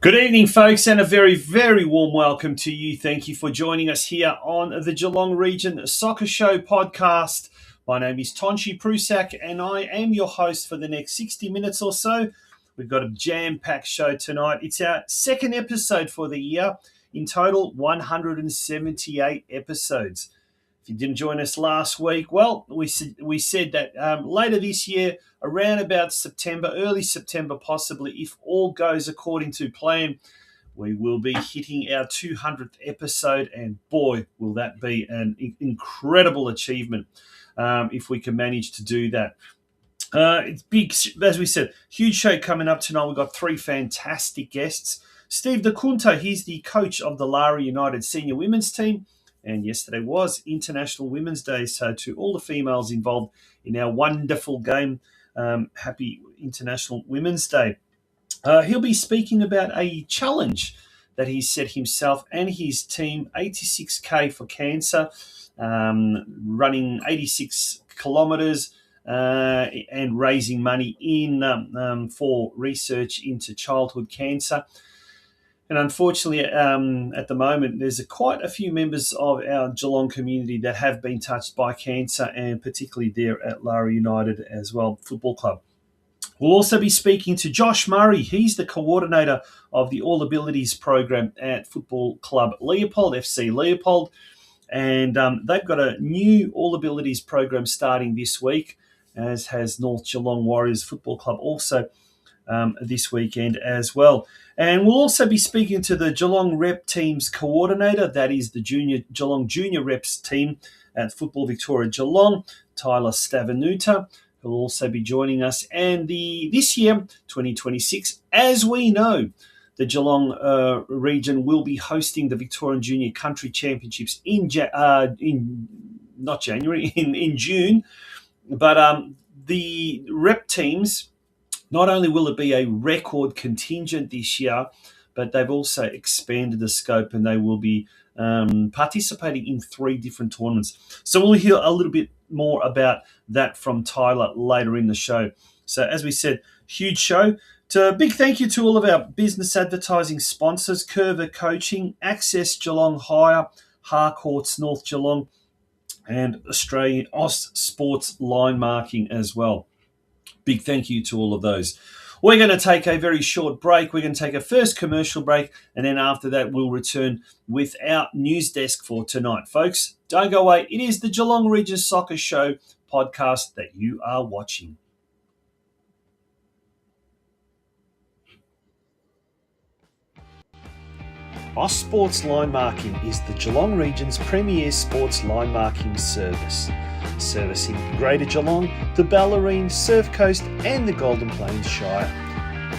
Good evening, folks, and a very, very warm welcome to you. Thank you for joining us here on the Geelong Region Soccer Show podcast. My name is Tonchi Prusak, and I am your host for the next 60 minutes or so. We've got a jam-packed show tonight. It's our second episode for the year. In total, 178 episodes. If you didn't join us last week, well, we said that later this year, around about September, early September possibly, if all goes according to plan, we will be hitting our 200th episode, and boy, will that be an incredible achievement if we can manage to do that. It's big, as we said, huge show coming up tonight. We've got three fantastic guests. Steve DeCunta, he's the coach of the Lara United senior women's team. And yesterday was International Women's Day. So to all the females involved in our wonderful game, happy International Women's Day. He'll be speaking about a challenge that he set himself and his team, 86K for cancer, running 86 kilometres and raising money in for research into childhood cancer. And unfortunately, at the moment, there's quite a few members of our Geelong community that have been touched by cancer, and particularly there at Lara United as well, Football Club. We'll also be speaking to Josh Murray. He's the coordinator of the All Abilities program at Football Club Leopold, FC Leopold. And they've got a new All Abilities program starting this week, as has North Geelong Warriors Football Club also this weekend as well. And we'll also be speaking to the Geelong Rep team's coordinator, that is the Geelong Junior Reps team at Football Victoria Geelong, Tyler STAVENUITER, who will also be joining us. And this year, 2026, as we know, the Geelong region will be hosting the Victorian Junior Country Championships in June. But the Rep teams, not only will it be a record contingent this year, but they've also expanded the scope, and they will be participating in 3 different tournaments. So we'll hear a little bit more about that from Tyler later in the show. So as we said, huge show. So a big thank you to all of our business advertising sponsors, Curva Coaching, Access Geelong Hire, Harcourts North Geelong, and Australian Sports Line Marking as well. Big thank you to all of those. We're going to take a very short break. We're going to take a first commercial break, and then after that, we'll return with our news desk for tonight. Folks, don't go away. It is the Geelong Region Soccer Show podcast that you are watching. Oz Sports Line Marking is the Geelong Region's premier sports line marking service, servicing Greater Geelong, the Bellarine, Surf Coast and the Golden Plains Shire.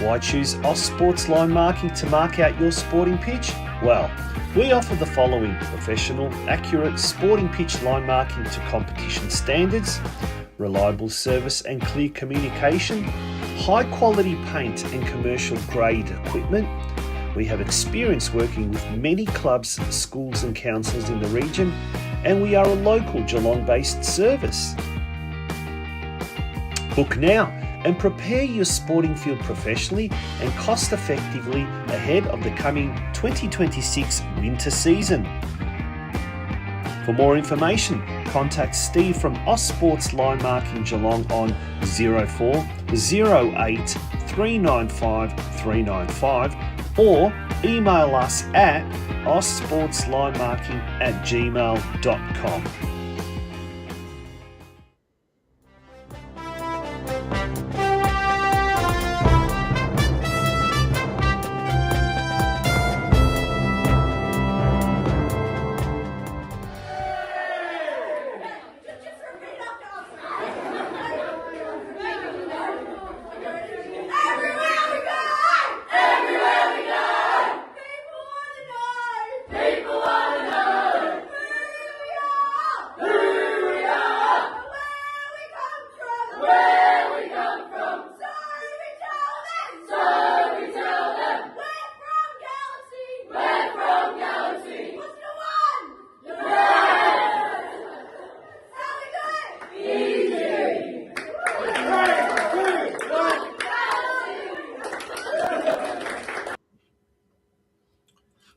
Why choose Oz Sports Line Marking to mark out your sporting pitch? Well, we offer the following: professional, accurate sporting pitch line marking to competition standards, reliable service and clear communication, high quality paint and commercial grade equipment. We have experience working with many clubs, schools and councils in the region, and we are a local Geelong-based service. Book now and prepare your sporting field professionally and cost-effectively ahead of the coming 2026 winter season. For more information, contact Steve from Oz Sports Line Marking Geelong on 04 08 395 395 or email us at ozsportslinemarking@gmail.com.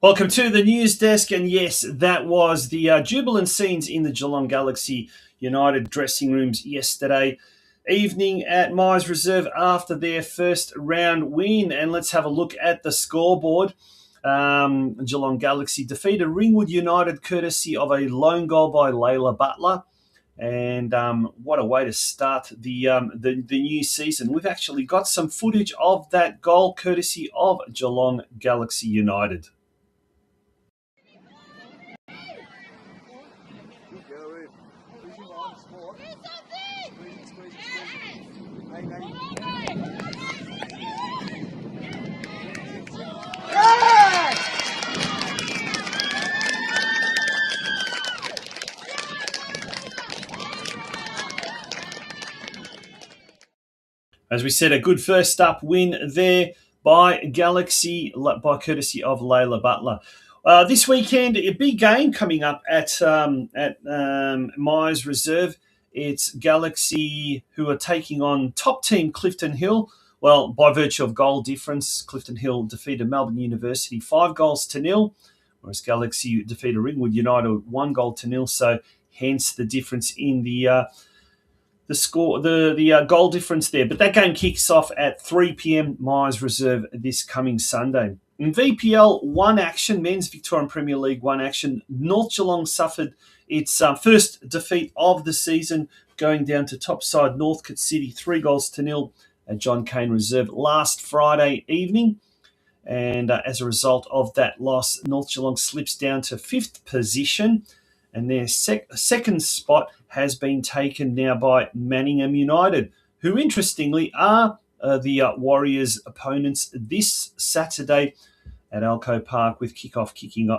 Welcome to the news desk, and yes, that was the jubilant scenes in the Geelong Galaxy United dressing rooms yesterday evening at Myers Reserve after their first round win. And let's have a look at the scoreboard. Geelong Galaxy defeated Ringwood United courtesy of a lone goal by Lara Butler. And what a way to start the new season. We've actually got some footage of that goal courtesy of Geelong Galaxy United. As we said, a good first up win there by Galaxy, by courtesy of Lara Butler. This weekend, a big game coming up at Myers Reserve. It's Galaxy who are taking on top team Clifton Hill. Well, by virtue of goal difference, Clifton Hill defeated Melbourne University 5-0, whereas Galaxy defeated Ringwood United 1-0. So hence the difference in the score, the goal difference there. But that game kicks off at 3 p.m. Myers Reserve this coming Sunday. In VPL 1 action, Men's Victorian Premier League 1 action, North Geelong suffered its first defeat of the season, going down to top side Northcote City 3-0 at John Cain Reserve last Friday evening. And as a result of that loss, North Geelong slips down to 5th position. And their second spot has been taken now by Manningham United, who interestingly are the Warriors' opponents this Saturday at Alco Park, with kickoff kicking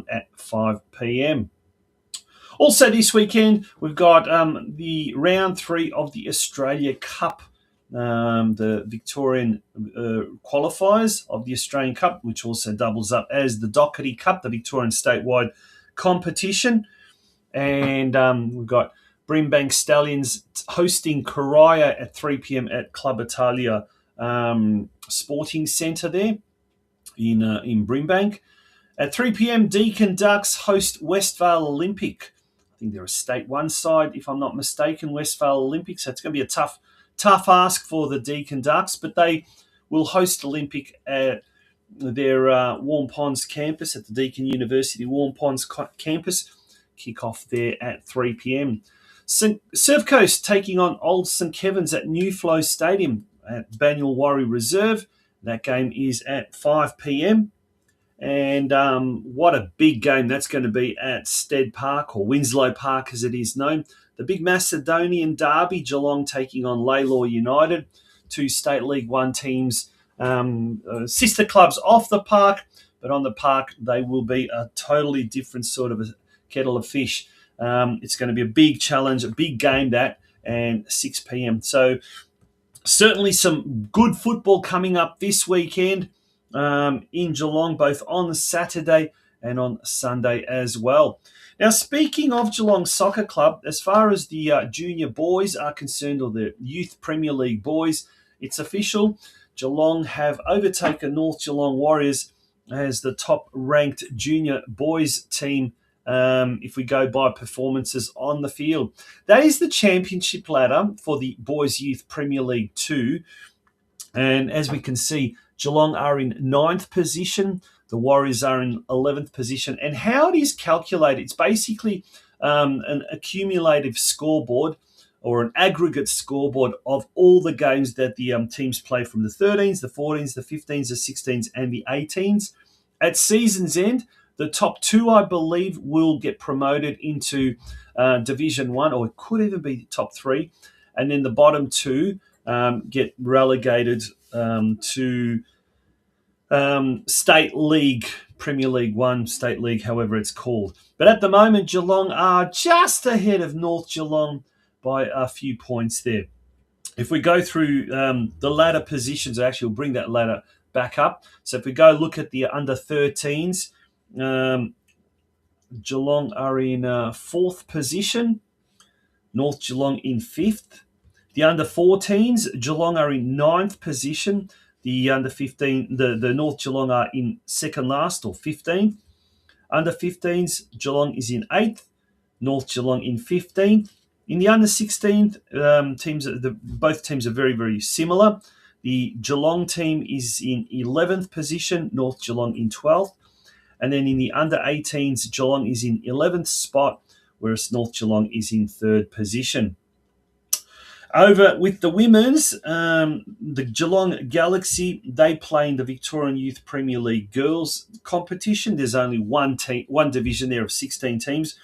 at 5 p.m. Also this weekend, we've got the round 3 of the Australia Cup, the Victorian qualifiers of the Australian Cup, which also doubles up as the Doherty Cup, the Victorian statewide competition. And we've got Brimbank Stallions hosting Karaya at 3 p.m. at Club Italia Sporting Centre there in Brimbank. At 3 p.m, Deakin Ducks host Westvale Olympic. I think they're a State 1 side, if I'm not mistaken, Westvale Olympic. So it's going to be a tough ask for the Deakin Ducks, but they will host Olympic at their Warm Ponds campus, at the Deakin University Warm Ponds campus. Kick off there at 3 p.m. Surf Coast taking on Old St Kevin's at New Flow Stadium at Banyul Warri Reserve. That game is at 5 p.m. And what a big game that's going to be at Stead Park, or Winslow Park as it is known. The big Macedonian derby, Geelong taking on Lalor United, 2 State League 1 teams, sister clubs off the park, but on the park they will be a totally different sort of a kettle of fish. It's going to be a big challenge, a big game that, and 6 p.m. So certainly some good football coming up this weekend in Geelong, both on Saturday and on Sunday as well. Now, speaking of Geelong Soccer Club, as far as the junior boys are concerned, or the Youth Premier League boys, it's official. Geelong have overtaken North Geelong Warriors as the top-ranked junior boys team if we go by performances on the field. That is the championship ladder for the Boys Youth Premier League 2. And as we can see, Geelong are in 9th position. The Warriors are in 11th position. And how it is calculated, it's basically an accumulative scoreboard, or an aggregate scoreboard of all the games that the teams play, from the 13s, the 14s, the 15s, the 16s, and the 18s. At season's end, the top 2, I believe, will get promoted into Division 1, or it could even be top 3. And then the bottom 2 get relegated to State League, Premier League 1, State League, however it's called. But at the moment, Geelong are just ahead of North Geelong by a few points there. If we go through the ladder positions, actually we'll bring that ladder back up. So if we go look at the under 13s, Geelong are in 4th position, North Geelong in 5th. The under 14s, Geelong are in 9th position. The under 15, the North Geelong are in second last or 15. Under 15s, Geelong is in 8th, North Geelong in 15th. In the under 16 teams, both teams are very, very similar. The Geelong team is in 11th position, North Geelong in 12th. And then in the under 18s, Geelong is in 11th spot, whereas North Geelong is in 3rd position. Over with the women's, the Geelong Galaxy, they play in the Victorian Youth Premier League girls competition. There's only one division there of 16 teams.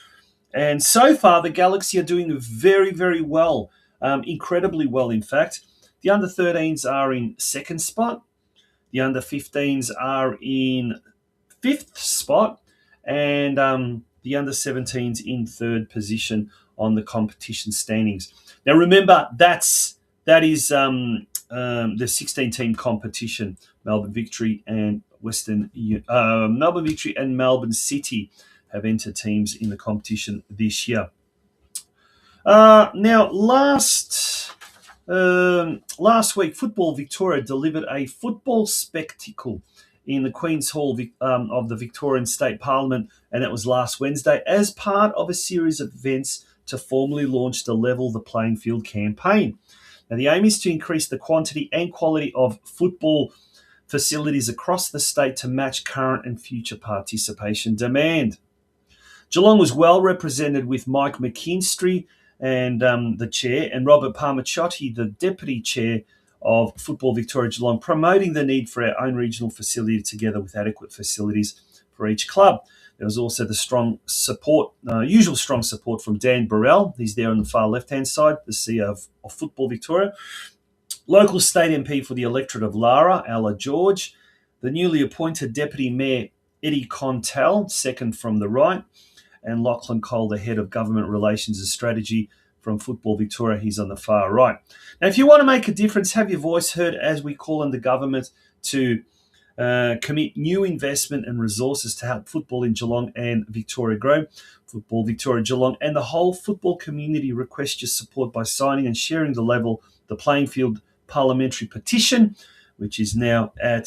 And so far, the Galaxy are doing very, very well, incredibly well, in fact. The under 13s are in 2nd spot. The under 15s are in 5th spot. And the under 17s in 3rd position on the competition standings. Now, remember, that is the 16-team competition. Melbourne Victory and Melbourne Victory and Melbourne City have entered teams in the competition this year. Now, last week, Football Victoria delivered a football spectacle in the Queen's Hall of the Victorian State Parliament, and that was last Wednesday, as part of a series of events to formally launch the Level the Playing Field campaign. Now, the aim is to increase the quantity and quality of football facilities across the state to match current and future participation demand. Geelong was well represented with Mike McKinstry and the chair, and Robert Parmacciotti, the deputy chair of Football Victoria Geelong, promoting the need for our own regional facility together with adequate facilities for each club. There was also the usual strong support from Dan Burrell. He's there on the far left-hand side, the CEO of Football Victoria. Local state MP for the electorate of Lara, Ella George. The newly appointed Deputy Mayor, Eddie Contell, second from the right. And Lachlan Cole, the head of Government Relations and Strategy from Football Victoria. He's on the far right. Now, if you want to make a difference, have your voice heard as we call on the government to commit new investment and resources to help football in Geelong and Victoria grow. Football Victoria Geelong and the whole football community request your support by signing and sharing the Level the Playing Field parliamentary petition, which is now at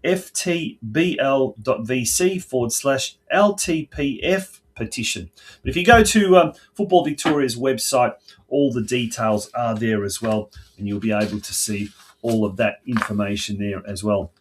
ftbl.vc/LTPF petition. But if you go to Football Victoria's website, all the details are there as well, and you'll be able to see all of that information there as well.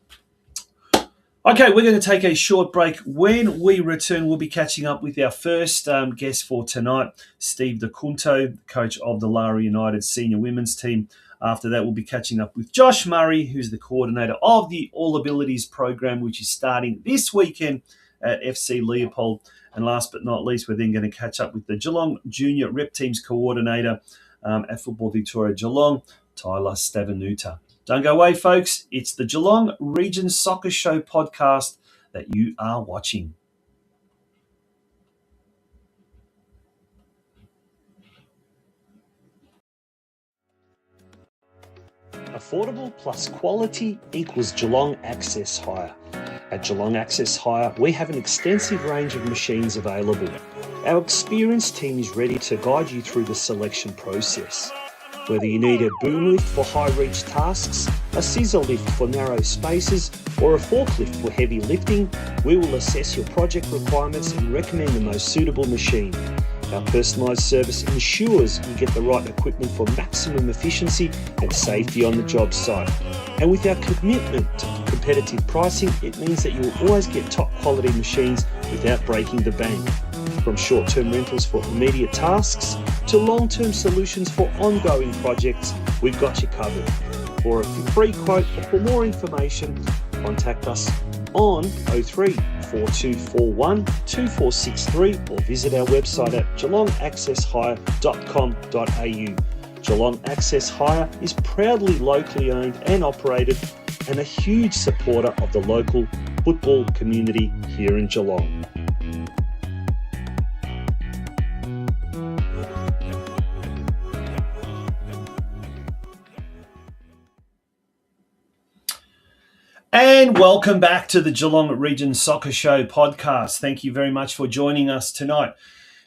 Okay, we're going to take a short break. When we return, we'll be catching up with our first guest for tonight, Steve DeCunto, coach of the Lara United senior women's team. After that, we'll be catching up with Josh Murray, who's the coordinator of the All Abilities program, which is starting this weekend at FC Leopold. And last but not least, we're then going to catch up with the Geelong Junior Rep team's coordinator at Football Victoria Geelong, Tyler STAVENUITER. Don't go away, folks. It's the Geelong Region Soccer Show podcast that you are watching. Affordable plus quality equals Geelong Access Hire. At Geelong Access Hire, we have an extensive range of machines available. Our experienced team is ready to guide you through the selection process. Whether you need a boom lift for high-reach tasks, a scissor lift for narrow spaces, or a forklift for heavy lifting, we will assess your project requirements and recommend the most suitable machine. Our personalised service ensures you get the right equipment for maximum efficiency and safety on the job site. And with our commitment to competitive pricing, it means that you will always get top quality machines without breaking the bank. From short-term rentals for immediate tasks to long-term solutions for ongoing projects, we've got you covered. For a free quote or for more information, contact us on 03 4241 2463 or visit our website at geelongaccesshire.com.au. Geelong Access Hire is proudly locally owned and operated and a huge supporter of the local football community here in Geelong. And welcome back to the Geelong Region Soccer Show podcast. Thank you very much for joining us tonight.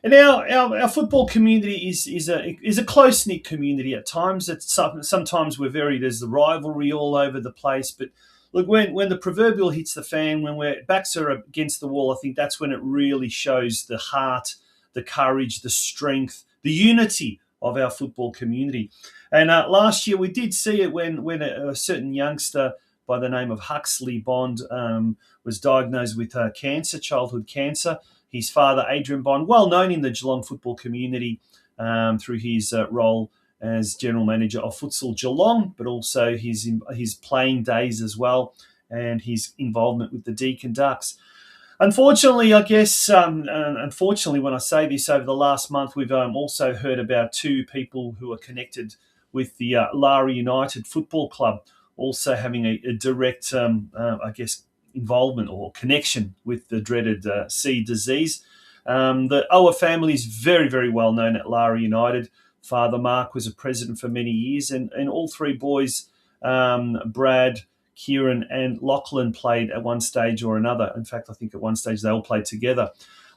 And our football community is a close knit community at times. Sometimes there's the rivalry all over the place. But look, when the proverbial hits the fan, when we're backs are against the wall, I think that's when it really shows the heart, the courage, the strength, the unity of our football community. And last year we did see it when a certain youngster by the name of Huxley Bond was diagnosed with cancer, childhood cancer. His father, Adrian Bond, well known in the Geelong football community through his role as general manager of Futsal Geelong, but also his playing days as well, and his involvement with the Deakin Ducks. Unfortunately, I guess, unfortunately, when I say this, over the last month, we've also heard about two people who are connected with the Lara United Football Club also having a direct, I guess, involvement or connection with the dreaded C disease. The Ower family is very, very well known at Lara United. Father Mark was a president for many years, and all three boys, Brad, Kieran and Lachlan, played at one stage or another. In fact, I think at one stage they all played together.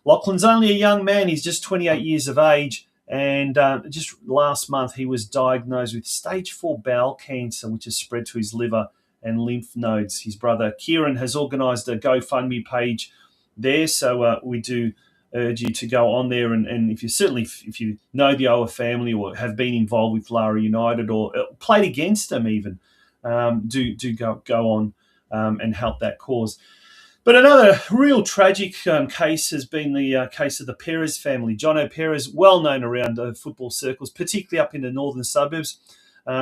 Lachlan's only a young man. He's just 28 years of age. And just last month, he was diagnosed with stage 4 bowel cancer, which has spread to his liver and lymph nodes. His brother Kieran has organised a GoFundMe page there. So we do urge you to go on there. And if you know the Ower family or have been involved with Lara United or played against them even, do go on and help that cause. But another real tragic case has been the case of the Perez family. Jono Perez, well known around football circles, particularly up in the northern suburbs.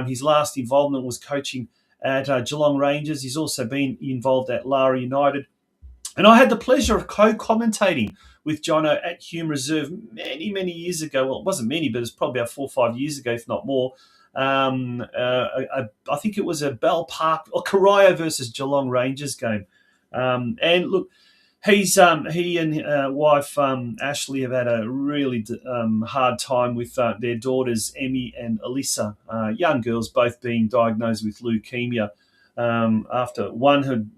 His last involvement was coaching at Geelong Rangers. He's also been involved at Lara United. And I had the pleasure of co-commentating with Jono at Hume Reserve many, many years ago. Well, it wasn't many, but it was probably about 4 or 5 years ago, if not more. I think it was a Bell Park or Corio versus Geelong Rangers game. And look, he and wife Ashley have had a really hard time with their daughters Emmy and Alyssa, young girls, both being diagnosed with leukemia. After one had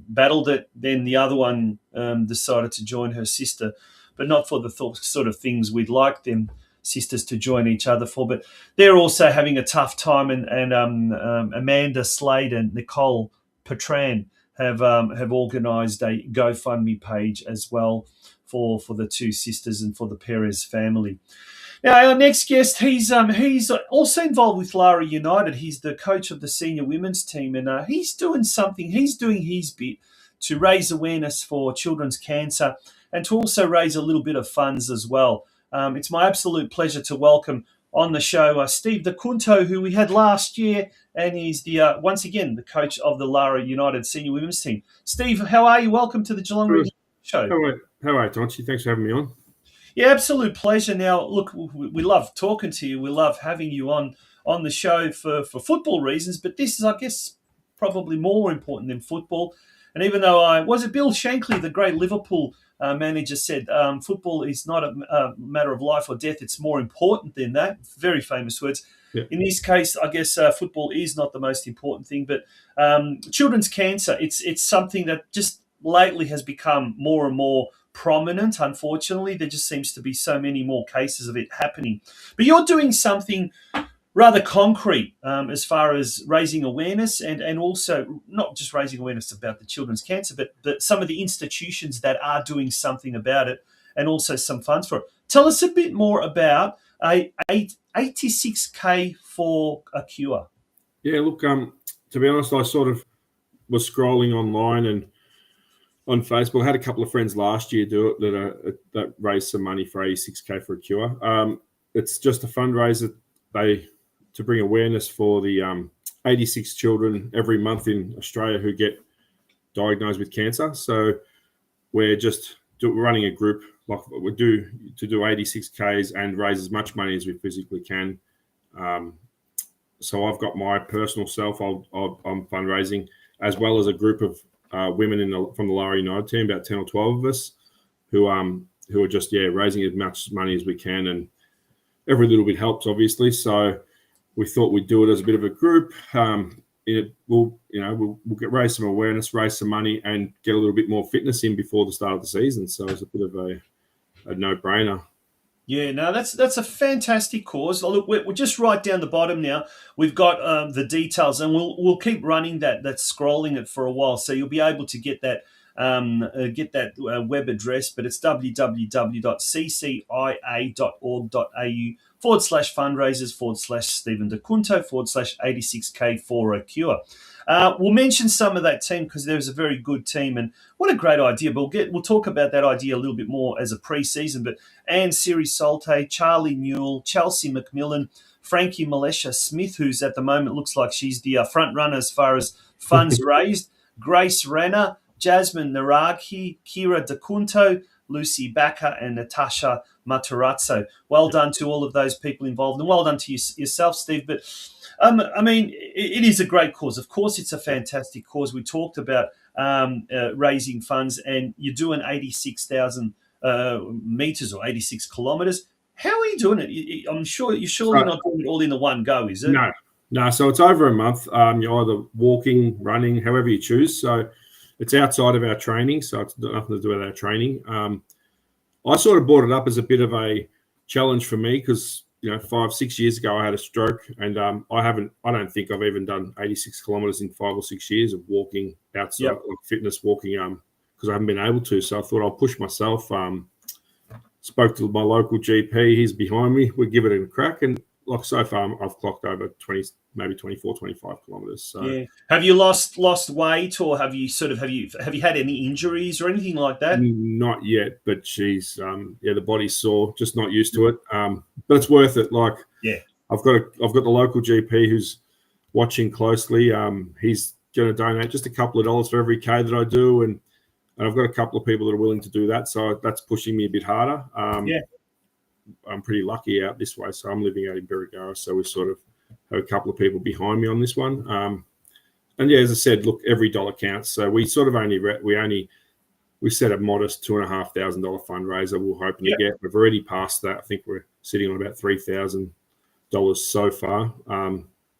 battled it, then the other one decided to join her sister, but not for the sort of things we'd like them sisters to join each other for. But they're also having a tough time, and Amanda Slade and Nicole Petran have organised a GoFundMe page as well for the two sisters and for the Perez family. Now, our next guest, he's also involved with Lara United. He's the coach of the senior women's team, and he's doing something. He's doing his bit to raise awareness for children's cancer and to also raise a little bit of funds as well. It's my absolute pleasure to welcome on the show Steve DeCunto, who we had last year, and he's the once again the coach of the Lara United senior women's team. Steve, how are you? Welcome to the Geelong Region show. How are you, Tonchi? Thanks for having me on. Yeah, absolute pleasure. Now, look, we love talking to you. We love having you on the show for football reasons, but this is, I guess, probably more important than football. And even though was it Bill Shankly, the great Liverpool manager, said football is not a matter of life or death, it's more important than that. Very famous words. Yeah. In this case, I guess football is not the most important thing, but children's cancer, it's something that just lately has become more and more prominent. Unfortunately, there just seems to be so many more cases of it happening. But you're doing something rather concrete as far as raising awareness and also not just raising awareness about the children's cancer, but some of the institutions that are doing something about it and also some funds for it. Tell us a bit more about 86K for a cure. Yeah, look, to be honest, I sort of was scrolling online and on Facebook. I had a couple of friends last year do it that raised some money for 86K for a cure. It's just a fundraiser to bring awareness for the 86 children every month in Australia who get diagnosed with cancer. So we're just running a group like we do to do 86Ks and raise as much money as we physically can. So I've got my personal self. I'm fundraising as well as a group of women from the Lara United team, about 10 or 12 of us, who are just raising as much money as we can, and every little bit helps, obviously. So we thought we'd do it as a bit of a group. We'll raise some awareness, raise some money, and get a little bit more fitness in before the start of the season. So it's a bit of a no-brainer. Yeah, no, that's a fantastic cause. Look, we're just right down the bottom now. We've got the details, and we'll keep running that's scrolling it for a while, so you'll be able to get that web address. But it's www.ccia.org.au/fundraisers/Stephen DeCunto/86K for a cure. We'll mention some of that team because there's a very good team, and what a great idea. But we'll talk about that idea a little bit more as a pre-season. But Anne Siri Solte, Charlie Newell, Chelsea McMillan, Frankie Malesha Smith, who's at the moment looks like she's the front runner as far as funds raised, Grace Renner, Jasmine Naraghi, Kira DeCunto, Lucy Backer, and Natasha Matarazzo. Well done to all of those people involved, and well done to yourself, Steve. But I mean, it is a great cause. Of course, it's a fantastic cause. We talked about raising funds, and you're doing 86,000 meters or 86 kilometers. How are you doing it? I'm sure you're surely not doing it all in the one go, is it? No. So it's over a month. You're either walking, running, however you choose. So it's outside of our training. So it's nothing to do with our training. I sort of brought it up as a bit of a challenge for me because 5-6 years ago I had a stroke, and I don't think I've even done 86 kilometers in 5 or 6 years of walking outside, like fitness walking, because I haven't been able to. So I thought I'll push myself. Spoke to my local GP. He's behind me. We'll give it a crack. And like so far, I've clocked over 20, maybe 24, 25 kilometers. So yeah. Have you lost weight, or have you had any injuries or anything like that? Not yet, but she's the body's sore, just not used to it. But it's worth it. Like, yeah, I've got the local GP who's watching closely. He's going to donate just a couple of dollars for every K that I do, and I've got a couple of people that are willing to do that. So that's pushing me a bit harder. I'm pretty lucky out this way. So I'm living out in Birregurra, so we sort of have a couple of people behind me on this one. And yeah, as I said, look, every dollar counts. So we sort of we set a modest $2,500 fundraiser we're hoping to get. We've already passed that. I think we're sitting on about $3,000 so far.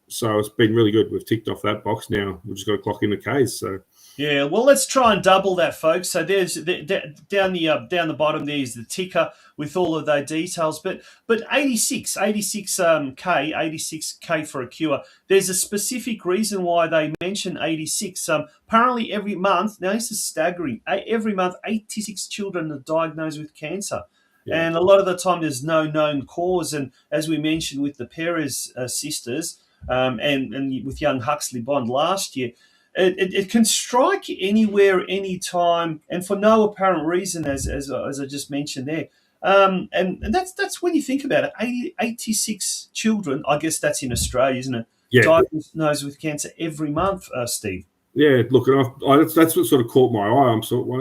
So it's been really good. We've ticked off that box now. We've just got to clock in the Ks. So yeah, well, let's try and double that, folks. So there's down the bottom there's the ticker with all of those details. But 86K for a cure. There's a specific reason why they mention 86. Apparently every month, now this is staggering, every month 86 children are diagnosed with cancer. Yeah. And a lot of the time there's no known cause. And as we mentioned with the Perez sisters and with young Huxley Bond last year, it can strike anywhere, anytime, and for no apparent reason, as I just mentioned there. And that's when you think about it. 86 children, I guess that's in Australia, isn't it? Yeah. Diagnosed with cancer every month, Steve. Yeah, look, that's what sort of caught my eye. I'm sort of,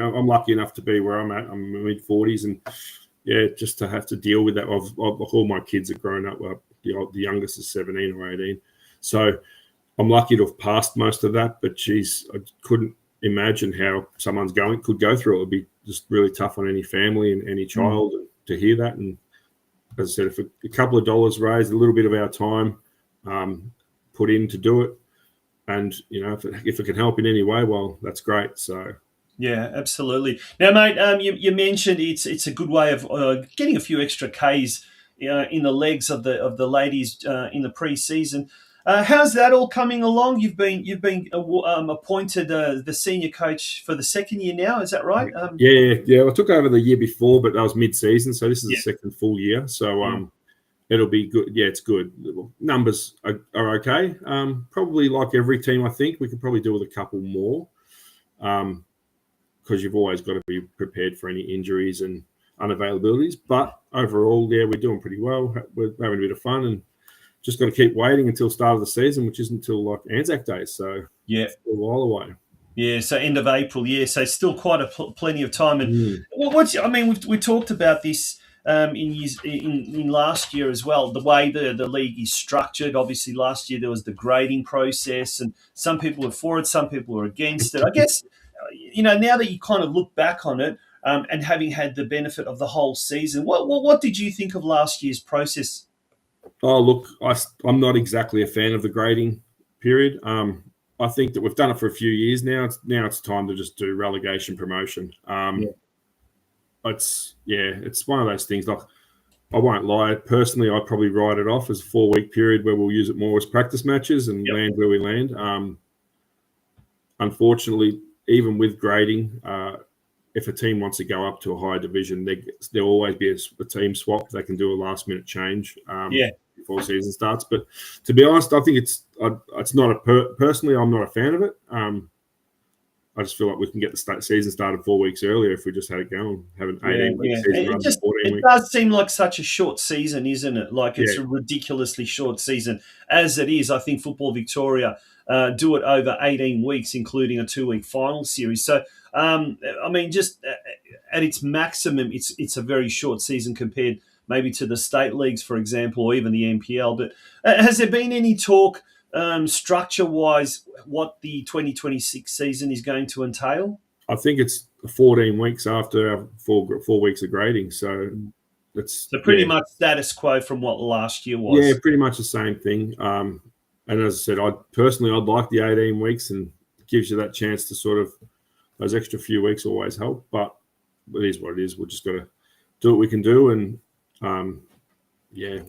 I'm lucky enough to be where I'm at. I'm in my mid-40s, and yeah, just to have to deal with that. All my kids have grown up. Well, the youngest is 17 or 18, so I'm lucky to have passed most of that, but I couldn't imagine how someone's could go through it. It would be just really tough on any family and any child to hear that. And as I said, if a couple of dollars raised, a little bit of our time put in to do it, and if it can help in any way, well, that's great. So yeah, absolutely. Now, mate, you mentioned it's a good way of getting a few extra Ks in the legs of the ladies in the pre-season. How's that all coming along? You've been appointed the senior coach for the second year now. Is that right? Yeah. I took over the year before, but that was mid-season, so this is the second full year. So it'll be good. Yeah, it's good. Numbers are okay. Probably like every team, I think we could probably do with a couple more, because you've always got to be prepared for any injuries and unavailabilities. But overall, yeah, we're doing pretty well. We're having a bit of fun and just got to keep waiting until start of the season, which isn't until like Anzac Day. So yeah, a while away. Yeah, so end of April. Yeah, so still quite plenty of time. And we talked about this in last year as well. The way the league is structured. Obviously, last year there was the grading process, and some people were for it, some people were against it. I guess now that you kind of look back on it, and having had the benefit of the whole season, what did you think of last year's process? Oh, look, I'm not exactly a fan of the grading period. I think that we've done it for a few years now. It's time to just do relegation promotion. it's one of those things. Like, I won't lie. Personally, I'd probably write it off as a 4-week period where we'll use it more as practice matches and land where we land. Unfortunately, even with grading, if a team wants to go up to a higher division, there'll always be a team swap. They can do a last-minute change before season starts. But to be honest, I think it's not personally, I'm not a fan of it. I just feel like we can get the season started 4 weeks earlier if we just had it going, have an 18-week season rather than 14 weeks. It does seem like such a short season, isn't it? Like, it's a ridiculously short season. As it is, I think Football Victoria do it over 18 weeks, including a 2-week final series. So, I mean, just at its maximum, it's a very short season compared maybe to the state leagues, for example, or even the NPL. But has there been any talk structure-wise what the 2026 season is going to entail? I think it's 14 weeks after our four weeks of grading. So that's pretty much status quo from what last year was. Yeah, pretty much the same thing. And as I said, I'd like the 18 weeks, and it gives you that chance to sort of, those extra few weeks always help. But it is what it is. We're just got to do what we can do, and we'll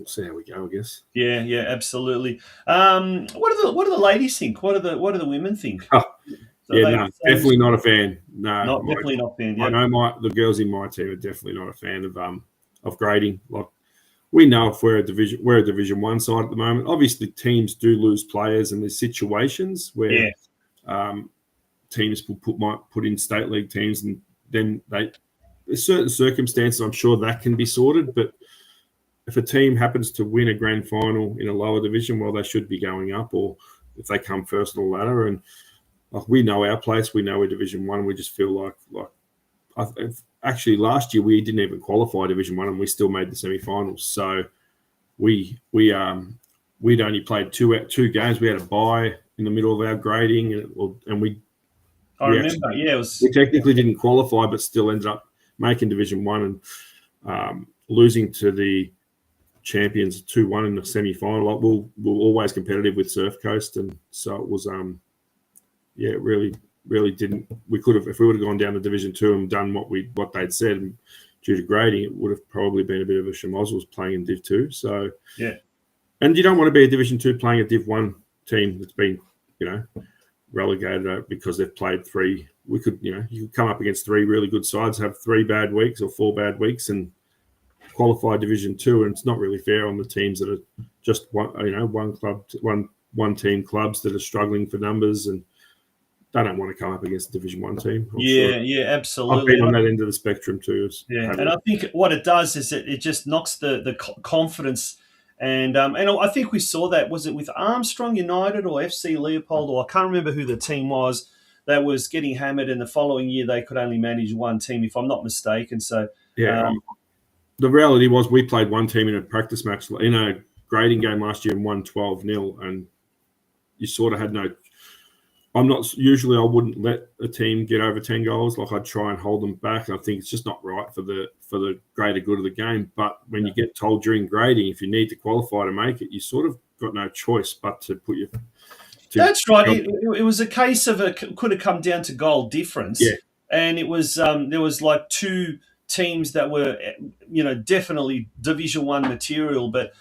see how we go, I guess. Yeah, absolutely. What do the ladies think? What do the women think? Definitely not a fan. No, definitely not a fan. Yep. I know the girls in my team are definitely not a fan of grading. Like, we know if we're a Division 1 side at the moment. Obviously, teams do lose players, and there's situations where teams might put in state league teams, and then there's certain circumstances. I'm sure that can be sorted, but if a team happens to win a grand final in a lower division, well, they should be going up, or if they come first on the ladder. And we know our place, we know we're Division 1. We just feel actually last year we didn't even qualify Division 1, and we still made the semi-finals. So we'd only played two games. We had a bye in the middle of our grading, and we technically didn't qualify, but still ended up making Division 1 and losing to the champions 2-1 in the semi-final. Like, we're always competitive with Surf Coast, and so it was really didn't. We could have, if we would have gone down to Division 2 and done what they'd said, and due to grading, it would have probably been a bit of a schmozzle playing in Div 2. So and you don't want to be a Division 2 playing a Div 1 team that's been relegated because they've played 3. We could you could come up against 3 really good sides, have 3 bad weeks or 4 bad weeks, and qualify Division 2, and it's not really fair on the teams that are just one team clubs that are struggling for numbers, and they don't want to come up against a Division 1 team. Absolutely. I've been on that end of the spectrum too. And I think what it does is it just knocks the confidence, and I think we saw that. Was it with Armstrong United or FC Leopold, or I can't remember who the team was that was getting hammered, and the following year they could only manage one team, if I'm not mistaken. So the reality was we played one team in a practice match in a grading game last year and won 12-0, and you sort of had no. I wouldn't let a team get over 10 goals. Like, I'd try and hold them back. I think it's just not right for the greater good of the game. But when you get told during grading, if you need to qualify to make it, you sort of got no choice but to put your. That's right. It was a case of could have come down to goal difference. Yeah. And it was there was like 2 teams that were, definitely Division 1 material, but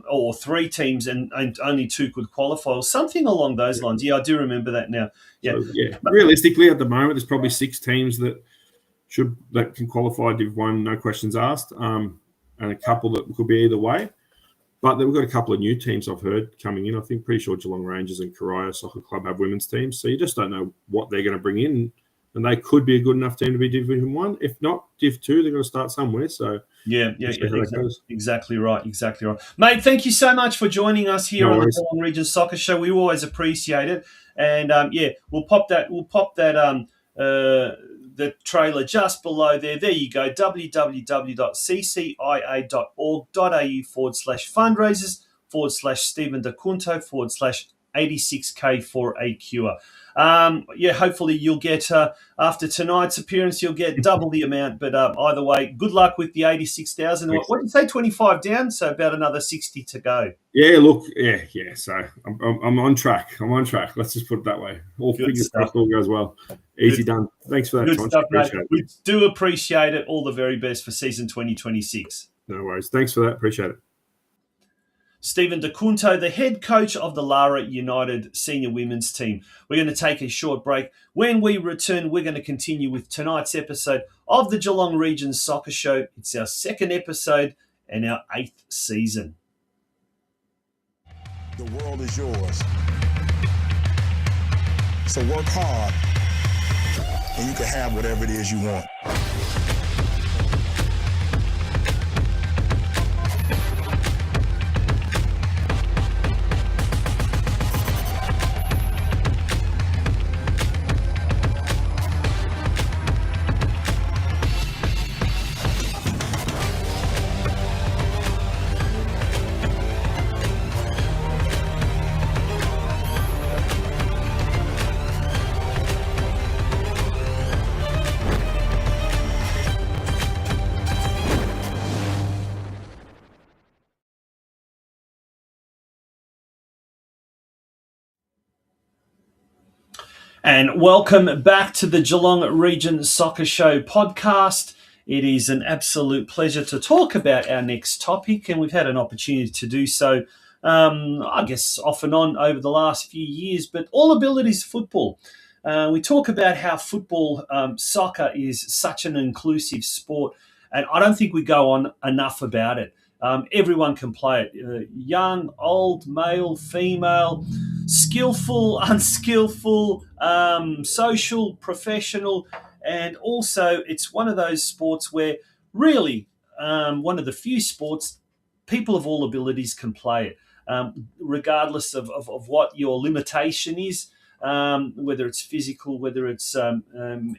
or 3 teams and only 2 could qualify, or something along those lines. Yeah, I do remember that now. Yeah, so, realistically, at the moment, there's probably 6 teams that can qualify Div 1, no questions asked, and a couple that could be either way. But we've got a couple of new teams I've heard coming in. I think pretty sure Geelong Rangers and Karaya Soccer Club have women's teams, so you just don't know what they're going to bring in. And they could be a good enough team to be Division 1. If not Div 2, they're going to start somewhere. So exactly right. Mate, thank you so much for joining us here on the Geelong Region Soccer Show. We always appreciate it. And we'll pop that the trailer just below there. There you go, www.ccia.org.au/fundraisers/Stephen DeCunto/86K for a cure. Hopefully you'll get, after tonight's appearance, you'll get double the amount. But either way, good luck with the 86,000. What did you say, 25 down? So about another 60 to go. Yeah, look, yeah. So I'm on track. Let's just put it that way. All fingers crossed, all goes well. Easy done. Thanks for that, Good Tonch. stuff, mate. Appreciate it. We do appreciate it. All the very best for season 2026. No worries. Thanks for that. Appreciate it. Stephen De Cunto, the head coach of the Lara United senior women's team. We're going to take a short break. When we return, we're going to continue with tonight's episode of the Geelong Region Soccer Show. It's our second episode and our 8th season. The world is yours. So work hard, and you can have whatever it is you want. And welcome back to the Geelong Region Soccer Show podcast. It is an absolute pleasure to talk about our next topic, and we've had an opportunity to do so, I guess, off and on over the last few years, but all abilities football. We talk about how football, soccer is such an inclusive sport, and I don't think we go on enough about it. Everyone can play it, young, old, male, female, skillful, unskillful, social, professional, and also it's one of those sports where really one of the few sports people of all abilities can play it, regardless of what your limitation is, whether it's physical, whether it's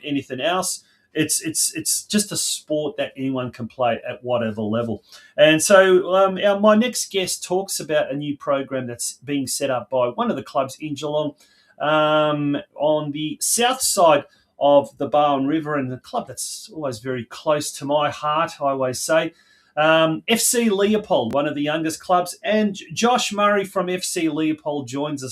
anything else. It's just a sport that anyone can play at whatever level. And so my next guest talks about a new program that's being set up by one of the clubs in Geelong on the south side of the Barwon River, and the club that's always very close to my heart, I always say. FC Leopold, one of the youngest clubs, and Josh Murray from FC Leopold joins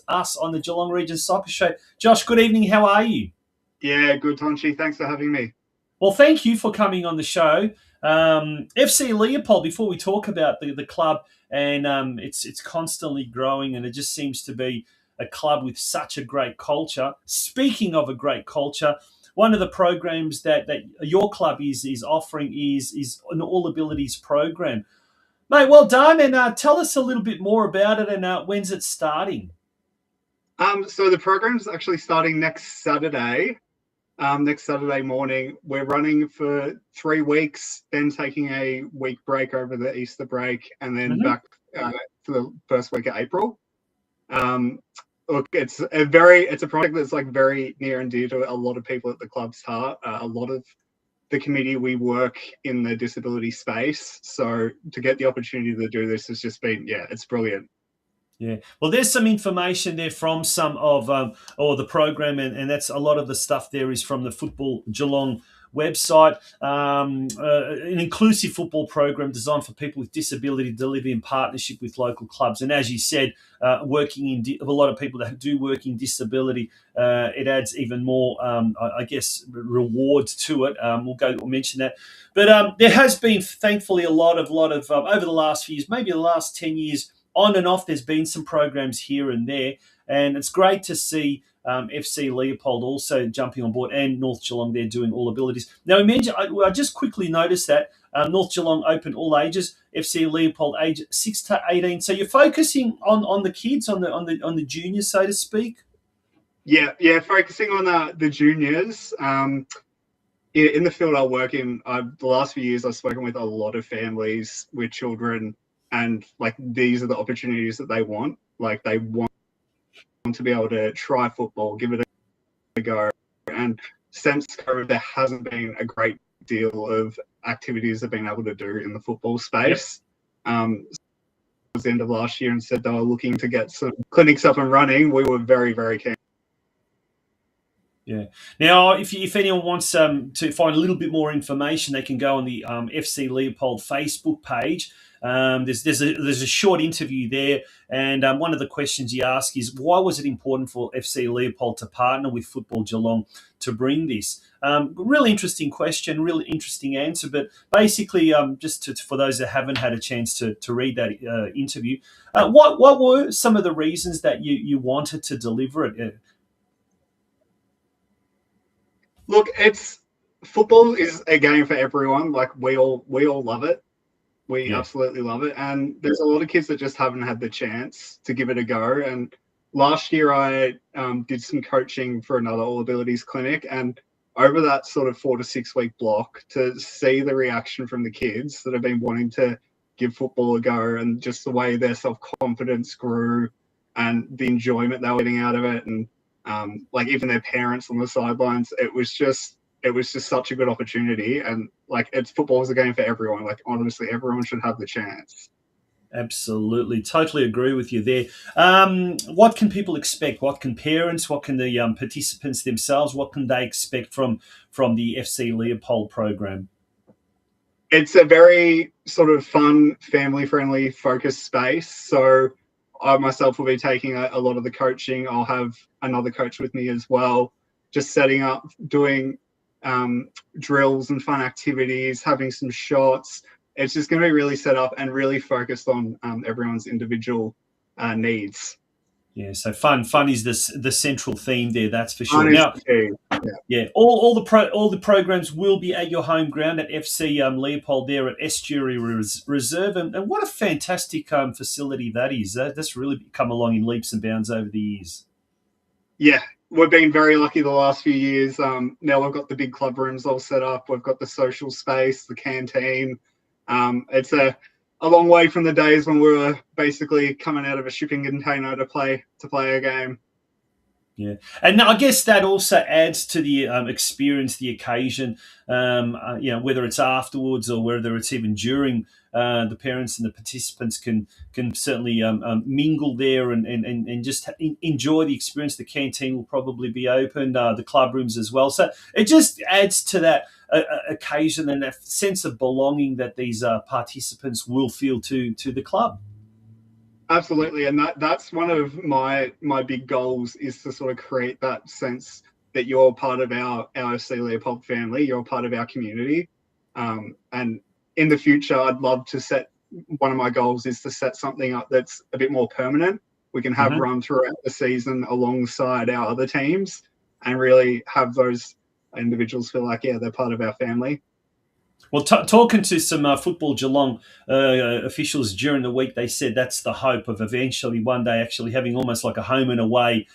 us on the Geelong Region Soccer Show. Josh, good evening. How are you? Yeah, good, Tonchi. Thanks for having me. Well, thank you for coming on the show. FC Leopold, before we talk about the club, and it's constantly growing, and it just seems to be a club with such a great culture. Speaking of a great culture, one of the programs that your club is offering is an All Abilities program. Mate, well done, and tell us a little bit more about it, and when's it starting? So the program's actually starting next Saturday. Next Saturday morning. We're running for 3 weeks, then taking a week break over the Easter break, and then back for the first week of April. Look, it's a project that's like very near and dear to a lot of people at the club's heart. A lot of the committee, we work in the disability space, so to get the opportunity to do this has just been, it's brilliant. Yeah, well, there's some information there from some of the program, and that's a lot of the stuff there is from the Football Geelong website. An inclusive football program designed for people with disability, delivered in partnership with local clubs. And as you said, working in a lot of people that do work in disability, it adds even more, I guess, rewards to it. We'll mention that. But there has been, thankfully, a lot of over the last few years, maybe the last 10 years. On and off, there's been some programs here and there, and it's great to see FC Leopold also jumping on board, and North Geelong there doing all abilities. Now, I just quickly noticed that North Geelong open all ages, FC Leopold age 6 to 18. So you're focusing on the kids, on the juniors, so to speak. Yeah, focusing on the juniors. In the field I work in, the last few years I've spoken with a lot of families with children. And like these are the opportunities that they want. Like they want to be able to try football, give it a go. And since COVID, there hasn't been a great deal of activities they've been able to do in the football space. Yep. It was the end of last year and said they were looking to get some clinics up and running. We were very, very keen. Yeah. Now, if anyone wants to find a little bit more information, they can go on the FC Leopold Facebook page. There's a short interview there, and one of the questions you ask is, why was it important for FC Leopold to partner with Football Geelong to bring this? Really interesting question, really interesting answer. But basically, for those that haven't had a chance to read that interview, what were some of the reasons that you wanted to deliver it? Look, football is a game for everyone. Like we all love it. We absolutely love it. And there's a lot of kids that just haven't had the chance to give it a go. And last year I did some coaching for another All Abilities clinic, and over that sort of 4 to 6 week block, to see the reaction from the kids that have been wanting to give football a go, and just the way their self-confidence grew and the enjoyment they were getting out of it, and like even their parents on the sidelines, it was just such a good opportunity. And like, football is a game for everyone. Like, honestly, everyone should have the chance. Absolutely. Totally agree with you there. What can people expect? What can parents, what can the participants themselves, what can they expect from the FC Leopold program? It's a very sort of fun, family-friendly, focused space. So I myself will be taking a lot of the coaching. I'll have another coach with me as well, just setting up, doing drills and fun activities, having some shots. It's just going to be really set up and really focused on everyone's individual needs. Yeah, so fun is the central theme there. That's for sure. Fun now, yeah, all the programs will be at your home ground at FC Leopold there at Estuary Reserve, and what a fantastic facility that is. That's really come along in leaps and bounds over the years. Yeah, we've been very lucky the last few years. Now we've got the big club rooms all set up. We've got the social space, the canteen. It's a long way from the days when we were basically coming out of a shipping container to play a game. Yeah, and I guess that also adds to the experience, the occasion. Whether it's afterwards or whether it's even during, the parents and the participants can certainly mingle there and just enjoy the experience. The canteen will probably be open, the club rooms as well. So it just adds to that occasion and that sense of belonging that these participants will feel to the club. Absolutely, and that's one of my big goals, is to sort of create that sense that you're part of our FC Leopold family, you're part of our community. And in the future, I'd love to one of my goals is to set something up that's a bit more permanent. We can have run throughout the season alongside our other teams, and really have those individuals feel like, they're part of our family. Well, talking to some Football Geelong officials during the week, they said that's the hope of eventually one day actually having almost like a home and away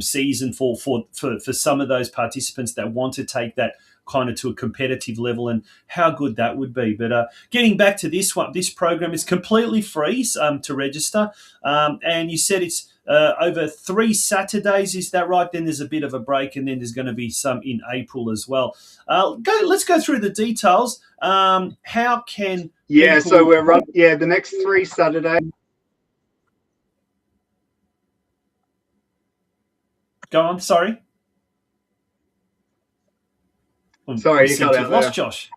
season for some of those participants that want to take that kind of to a competitive level, and how good that would be. But getting back to this one, this program is completely free to register, and you said it's over 3 Saturdays, is that right? Then there's a bit of a break, and then there's going to be some in April as well. Let's go through the details. How can so we're the next 3 Saturdays. Go on, sorry. Sorry, you cut out lost there. Josh.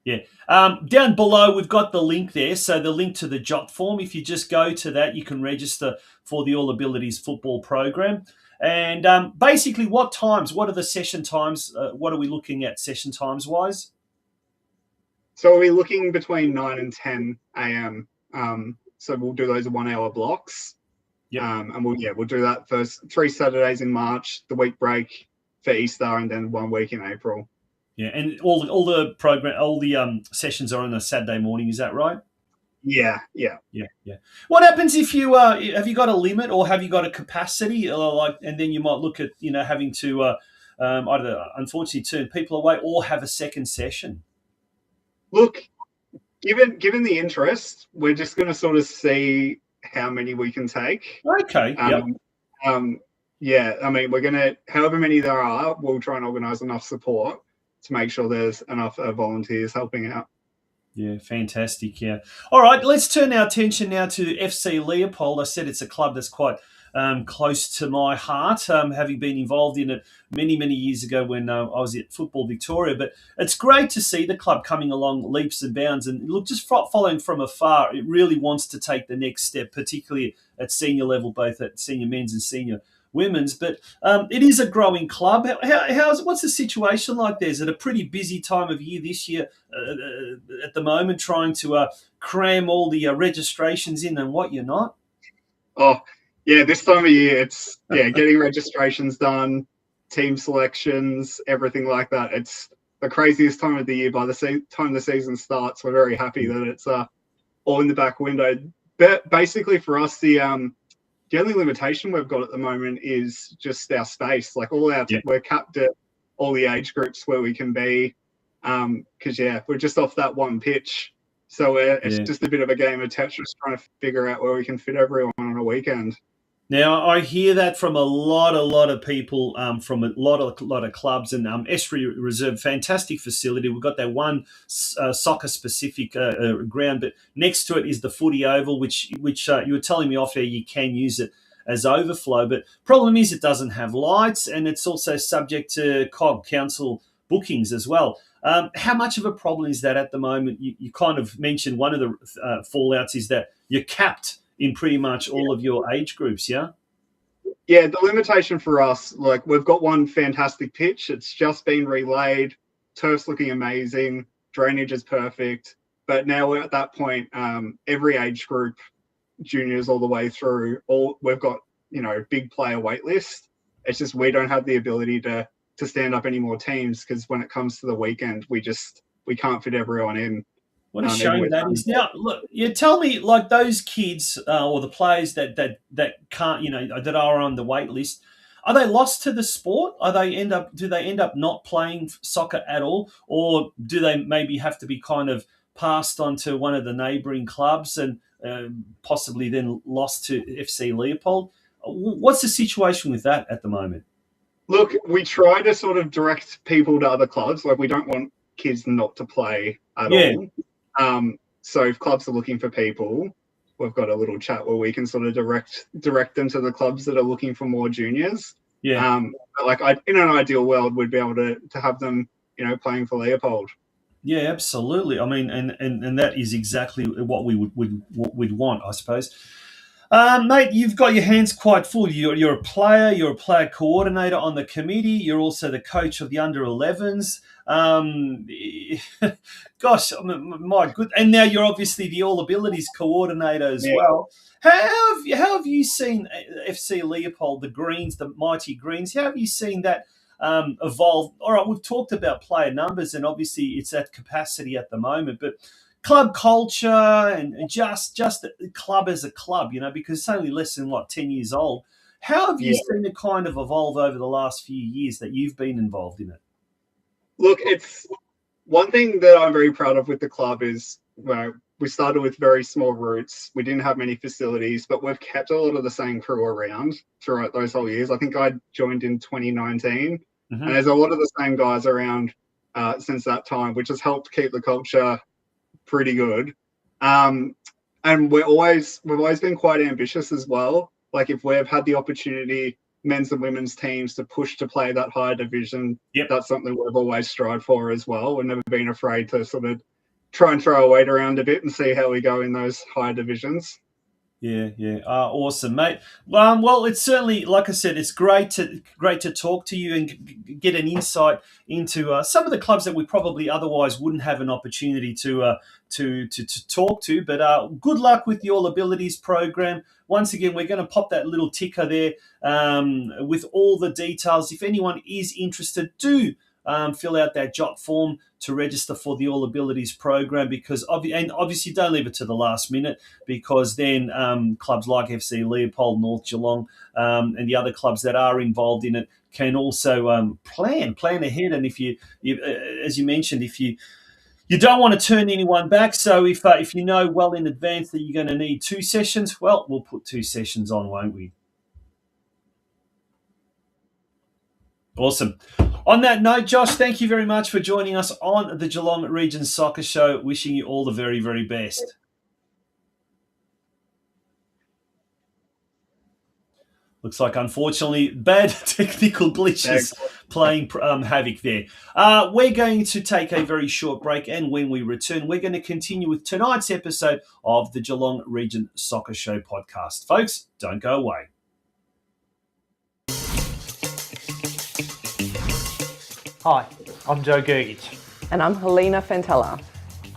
Yeah. Down below, we've got the link there. So the link to the Jot form, if you just go to that, you can register for the All Abilities football program. And basically, what are the session times? What are we looking at session times wise? So we're looking between 9 and 10 a.m. So we'll do those 1 hour blocks. Yep. And we'll do that first 3 Saturdays in March, the week break for Easter, and then 1 week in April. Yeah, and all the sessions are on a Saturday morning. Is that right? Yeah. What happens if you have you got a limit, or have you got a capacity, and then you might look at having to either unfortunately turn people away or have a second session? Look, given the interest, we're just going to sort of see how many we can take. Okay. Yeah, I mean, we're going to, however many there are, we'll try and organise enough support to make sure there's enough volunteers helping out. Yeah, fantastic. Yeah. All right, let's turn our attention now to FC Leopold. I said it's a club that's quite close to my heart, having been involved in it many, many years ago when I was at Football Victoria. But it's great to see the club coming along leaps and bounds. And look, just following from afar, it really wants to take the next step, particularly at senior level, both at senior men's and senior women's. But it is a growing club. What's the situation like there? Is it a pretty busy time of year this year at the moment, trying to cram all the registrations in and what you're not? Oh, yeah, this time of year, it's getting registrations done, team selections, everything like that. It's the craziest time of the year. By the time the season starts, we're very happy that it's all in the back window. But basically for us, the only limitation we've got at the moment is just our space. Like we're capped at all the age groups where we can be, because we're just off that one pitch. So it's just a bit of a game of Tetris trying to figure out where we can fit everyone on a weekend. Now, I hear that from a lot of people, from a lot of clubs, and Estuary Reserve, fantastic facility. We've got that one soccer-specific ground, but next to it is the footy oval, which you were telling me off air you can use it as overflow. But problem is it doesn't have lights, and it's also subject to council bookings as well. How much of a problem is that at the moment? You kind of mentioned one of the fallouts is that you're capped in pretty much all of your age groups, yeah? Yeah, the limitation for us, like we've got one fantastic pitch. It's just been relaid. Turf's looking amazing. Drainage is perfect. But now we're at that point, every age group, juniors all the way through, we've got, big player wait list. It's just we don't have the ability to stand up any more teams because when it comes to the weekend, we can't fit everyone in. What a shame that is. Now, look, you tell me, like those kids or the players that can't, that are on the wait list, are they lost to the sport? Do they end up not playing soccer at all, or do they maybe have to be kind of passed on to one of the neighbouring clubs and possibly then lost to FC Leopold? What's the situation with that at the moment? Look, we try to sort of direct people to other clubs. Like we don't want kids not to play at all. So if clubs are looking for people, we've got a little chat where we can sort of direct them to the clubs that are looking for more juniors. Yeah. In an ideal world, we'd be able to have them, playing for Leopold. Yeah, absolutely. I mean, and that is exactly what we'd want, I suppose. Mate, you've got your hands quite full. You're a player. You're a player coordinator on the committee. You're also the coach of the under-11s. Gosh, my good. And now you're obviously the All Abilities coordinator as well. How have you seen FC Leopold, the Greens, the mighty Greens? How have you seen that evolve? All right, we've talked about player numbers, and obviously it's at capacity at the moment, but club culture and just the club as a club, because it's only less than 10 years old. How have you seen it kind of evolve over the last few years that you've been involved in it? Look, it's one thing that I'm very proud of with the club is we started with very small roots. We didn't have many facilities, but we've kept a lot of the same crew around throughout those whole years. I think I joined in 2019, and there's a lot of the same guys around since that time, which has helped keep the culture pretty good. And we've always been quite ambitious as well. Like if we've had the opportunity, men's and women's teams, to push to play that higher division, that's something we've always strived for as well. We've never been afraid to sort of try and throw our weight around a bit and see how we go in those higher divisions. Yeah. Awesome, mate. Well, it's certainly, like I said, it's great to talk to you and get an insight into some of the clubs that we probably otherwise wouldn't have an opportunity to talk to. But good luck with the All Abilities program. Once again, we're going to pop that little ticker there with all the details. If anyone is interested, do fill out that jot form to register for the All Abilities program, and obviously don't leave it to the last minute, because then clubs like FC Leopold, North Geelong, and the other clubs that are involved in it can also plan ahead. And if you as you mentioned, if you don't want to turn anyone back, so if you know well in advance that you're going to need 2 sessions, well, we'll put 2 sessions on, won't we? Awesome. On that note, Josh, thank you very much for joining us on the Geelong Region Soccer Show. Wishing you all the very, very best. Looks like, unfortunately, bad technical glitches playing havoc there. We're going to take a very short break, and when we return, we're going to continue with tonight's episode of the Geelong Region Soccer Show podcast. Folks, don't go away. Hi, I'm Joe Gergich. And I'm Helena Fantella.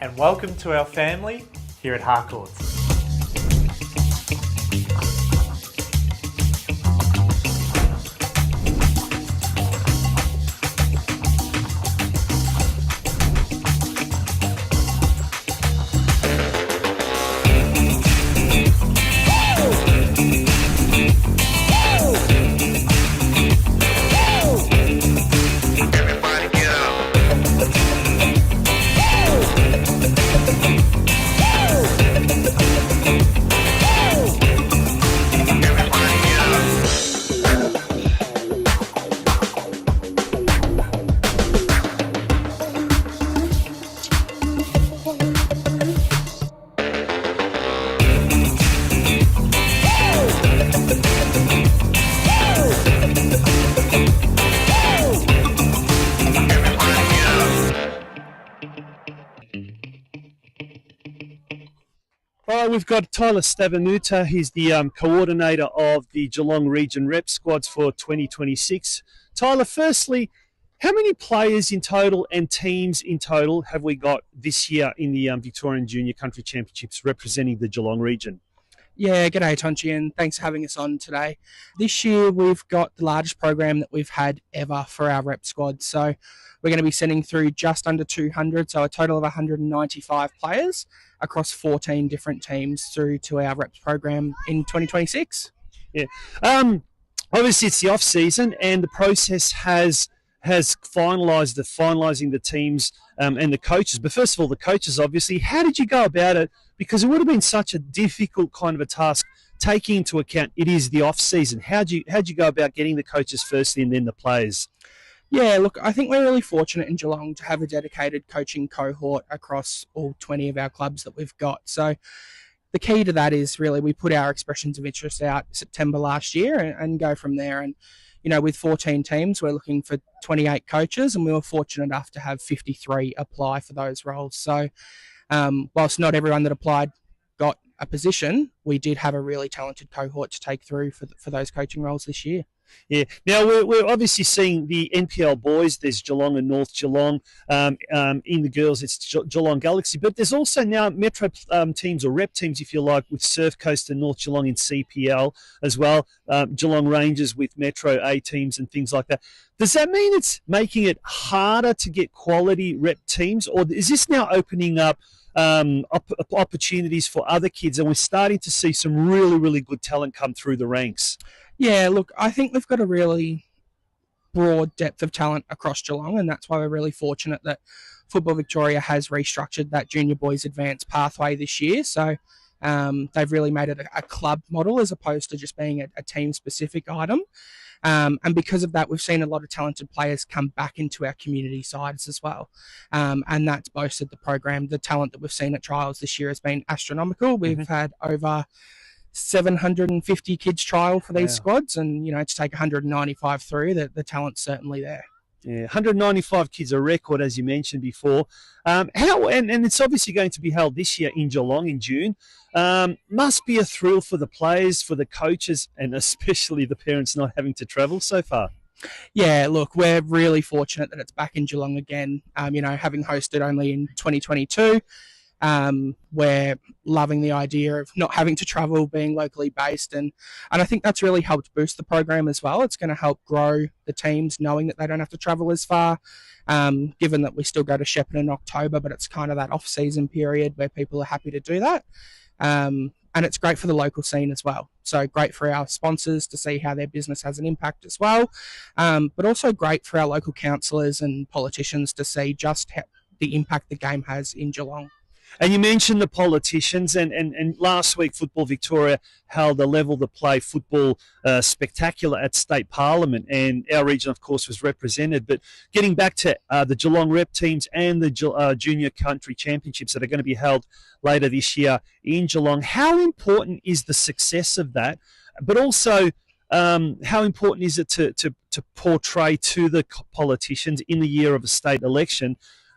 And welcome to our family here at Harcourts. We've got Tyler STAVENUITER. He's the coordinator of the Geelong Region Rep squads for 2026. Tyler, firstly, how many players in total and teams in total have we got this year in the Victorian Junior Country Championships representing the Geelong region? Yeah, g'day Tonchi, and thanks for having us on today. This year we've got the largest program that we've had ever for our rep squad. So we're going to be sending through just under 200, so a total of 195 players across 14 different teams through to our reps program in 2026. Yeah. Obviously it's the off season and the process has finalising the teams and the coaches. But first of all, the coaches, obviously, how did you go about it? Because it would have been such a difficult kind of a task, taking into account it is the off season. How'd you go about getting the coaches firstly and then the players? Yeah, look, I think we're really fortunate in Geelong to have a dedicated coaching cohort across all 20 of our clubs that we've got. So the key to that is really we put our expressions of interest out September last year and go from there. And, you know, with 14 teams, we're looking for 28 coaches, and we were fortunate enough to have 53 apply for those roles. So whilst not everyone that applied got a position, we did have a really talented cohort to take through for those coaching roles this year. Yeah. Now, we're obviously seeing the NPL boys. There's Geelong and North Geelong. In the girls, it's Geelong Galaxy. But there's also now Metro teams or rep teams, if you like, with Surf Coast and North Geelong in CPL as well. Geelong Rangers with Metro A teams and things like that. Does that mean it's making it harder to get quality rep teams? Or is this now opening up opportunities for other kids? And we're starting to see some really, really good talent come through the ranks. Yeah, look, I think we've got a really broad depth of talent across Geelong, and that's why we're really fortunate that Football Victoria has restructured that junior boys advanced pathway this year. So they've really made it a club model as opposed to just being a team-specific item. And because of that, we've seen a lot of talented players come back into our community sides as well. And that's boosted the program. The talent that we've seen at trials this year has been astronomical. We've had over 750 kids trial for these squads, and you know, to take 195 through, the talent's certainly there. Yeah, 195 kids, a record, as you mentioned before. And it's obviously going to be held this year in Geelong in June. Must be a thrill for the players, for the coaches, and especially the parents not having to travel so far. Yeah, look, we're really fortunate that it's back in Geelong again. You know, having hosted only in 2022. We're loving the idea of not having to travel, being locally based, and I think that's really helped boost the program as well. It's going to help grow the teams knowing that they don't have to travel as far, given that we still go to Shepparton in October, but it's kind of that off-season period where people are happy to do that. And it's great for the local scene as well. So great for our sponsors to see how their business has an impact as well, but also great for our local councillors and politicians to see just how the impact the game has in Geelong. And you mentioned the politicians, and last week Football Victoria held a Level the Play football spectacular at State Parliament, and our region, of course, was represented. But getting back to the Geelong Rep teams and the Junior Country Championships that are going to be held later this year in Geelong, how important is the success of that? But also, How important is it to portray to the politicians in the year of a state election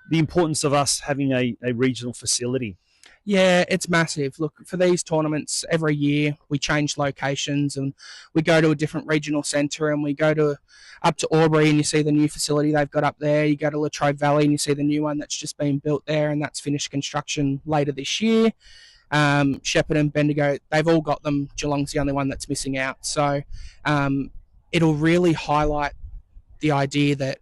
the importance of us having a regional facility? Yeah, it's massive. Look, for these tournaments, every year we change locations and we go to a different regional centre, and we go up to Albury and you see the new facility they've got up there. You go to Latrobe Valley and you see the new one that's just been built there, and that's finished construction later this year. Shepherd and Bendigo, they've all got them. Geelong's the only one that's missing out. So it'll really highlight the idea that,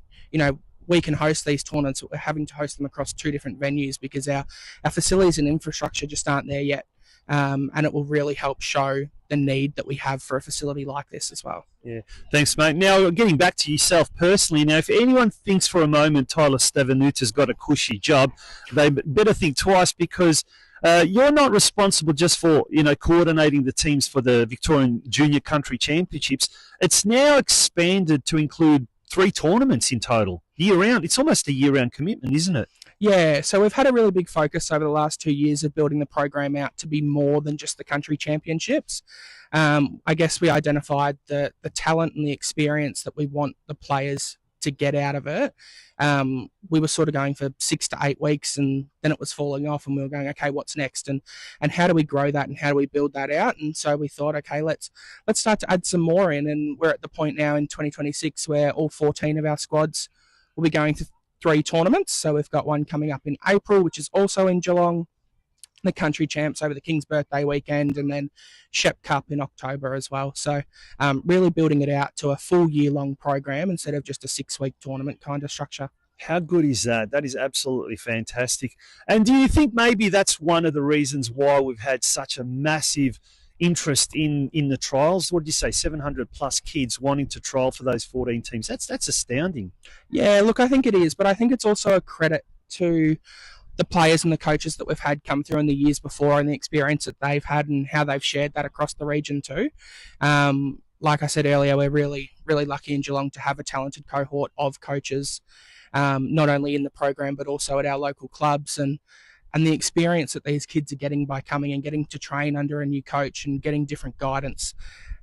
we can host these tournaments, but we're having to host them across two different venues because our facilities and infrastructure just aren't there yet. And it will really help show the need that we have for a facility like this as well. Yeah, thanks, mate. Now, getting back to yourself personally, now, if anyone thinks for a moment Tyler STAVENUITER's got a cushy job, they better think twice, because you're not responsible just for, coordinating the teams for the Victorian Junior Country Championships. It's now expanded to include 3 tournaments in total, year-round. It's almost a year-round commitment, isn't it? Yeah, so we've had a really big focus over the last 2 years of building the program out to be more than just the country championships. I guess we identified the talent and the experience that we want the players to get out of it. We were sort of going for 6 to 8 weeks, and then it was falling off, and we were going, okay, what's next? And how do we grow that, and how do we build that out? And so we thought, okay, let's start to add some more in. And we're at the point now in 2026 where all 14 of our squads will be going to 3 tournaments. So we've got one coming up in April, which is also in Geelong, the country champs over the King's birthday weekend, and then Shep Cup in October as well. So really building it out to a full year-long program instead of just a 6-week tournament kind of structure. How good is that? That is absolutely fantastic. And do you think maybe that's one of the reasons why we've had such a massive interest in the trials? What did you say, 700 plus kids wanting to trial for those 14 teams? That's astounding. Yeah, look, I think it is, but I think it's also a credit to the players and the coaches that we've had come through in the years before, and the experience that they've had and how they've shared that across the region too. Like I said earlier, we're really, really lucky in Geelong to have a talented cohort of coaches, not only in the program but also at our local clubs, and the experience that these kids are getting by coming and getting to train under a new coach and getting different guidance.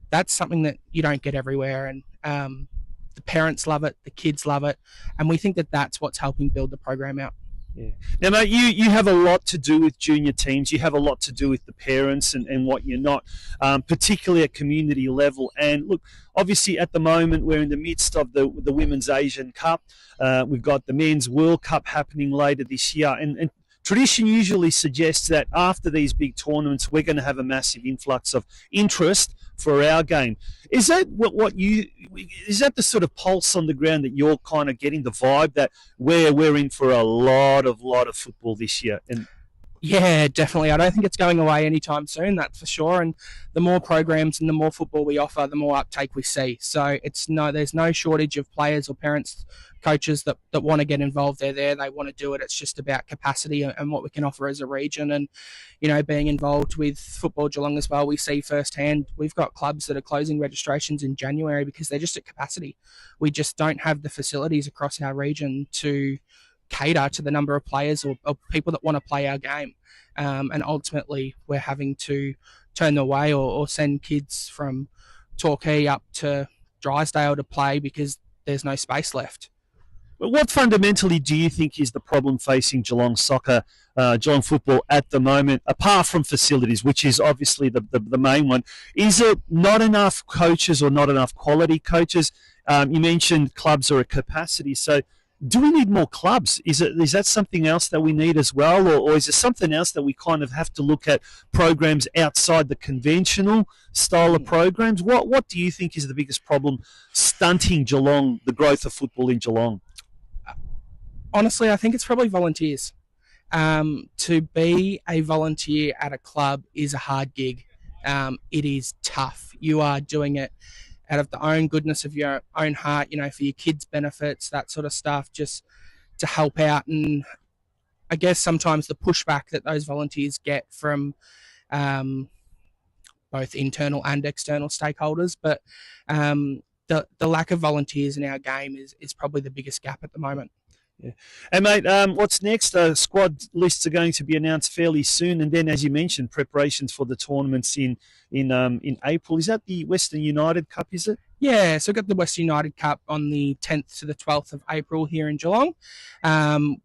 That's something that you don't get everywhere, and the parents love it, the kids love it, and we think that that's what's helping build the program out. Yeah. Now, mate, you have a lot to do with junior teams. You have a lot to do with the parents and what you're not, particularly at community level. And look, obviously at the moment we're in the midst of the Women's Asian Cup. We've got the Men's World Cup happening later this year. And tradition usually suggests that after these big tournaments, we're going to have a massive influx of interest for our game. Is that is that the sort of pulse on the ground that you're kind of getting, the vibe that we're in for a lot of football this year? And yeah, definitely. I don't think it's going away anytime soon, that's for sure. And the more programs and the more football we offer, the more uptake we see. So there's no shortage of players or parents, coaches that want to get involved. They're there, they want to do it. It's just about capacity and what we can offer as a region. And, being involved with Football Geelong as well, we see firsthand, we've got clubs that are closing registrations in January because they're just at capacity. We just don't have the facilities across our region to cater to the number of players or people that want to play our game. And ultimately, we're having to turn them away or send kids from Torquay up to Drysdale to play because there's no space left. But what fundamentally do you think is the problem facing Geelong soccer, Geelong football at the moment, apart from facilities, which is obviously the main one? Is it not enough coaches or not enough quality coaches? You mentioned clubs are at capacity, so do we need more clubs? Is that something else that we need as well, or is there something else that we kind of have to look at programs outside the conventional style of programs? What do you think is the biggest problem stunting Geelong, the growth of football in Geelong? Honestly, I think it's probably volunteers. To be a volunteer at a club is a hard gig. It is tough. You are doing it out of the own goodness of your own heart, for your kids' benefits, that sort of stuff, just to help out. And I guess sometimes the pushback that those volunteers get from both internal and external stakeholders, but the lack of volunteers in our game is probably the biggest gap at the moment. Yeah. And mate, what's next? Squad lists are going to be announced fairly soon, and then, as you mentioned, preparations for the tournaments in April. Is that the Western United Cup? Is it? Yeah, so we've got the Western United Cup on the 10th to the 12th of April here in Geelong.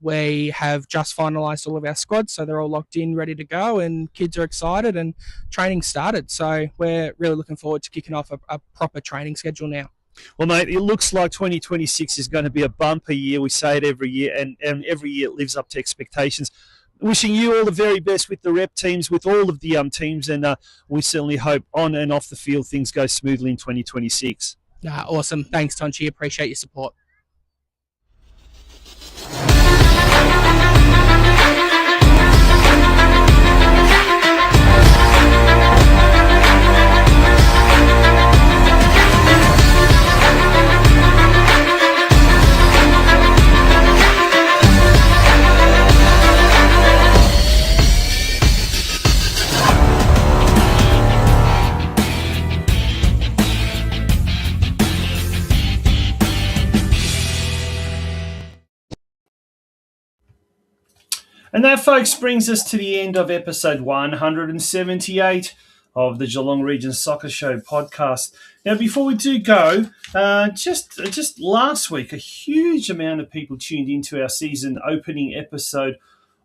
We have just finalised all of our squads, so they're all locked in, ready to go, and kids are excited and training started. So we're really looking forward to kicking off a proper training schedule now. Well, mate, it looks like 2026 is going to be a bumper year. We say it every year, and every year it lives up to expectations. Wishing you all the very best with the rep teams, with all of the teams, and we certainly hope on and off the field things go smoothly in 2026. Awesome. Thanks, Tonchi. Appreciate your support. And that, folks, brings us to the end of episode 178 of the Geelong Region Soccer Show podcast. Now, before we do go, just last week, a huge amount of people tuned into our season opening episode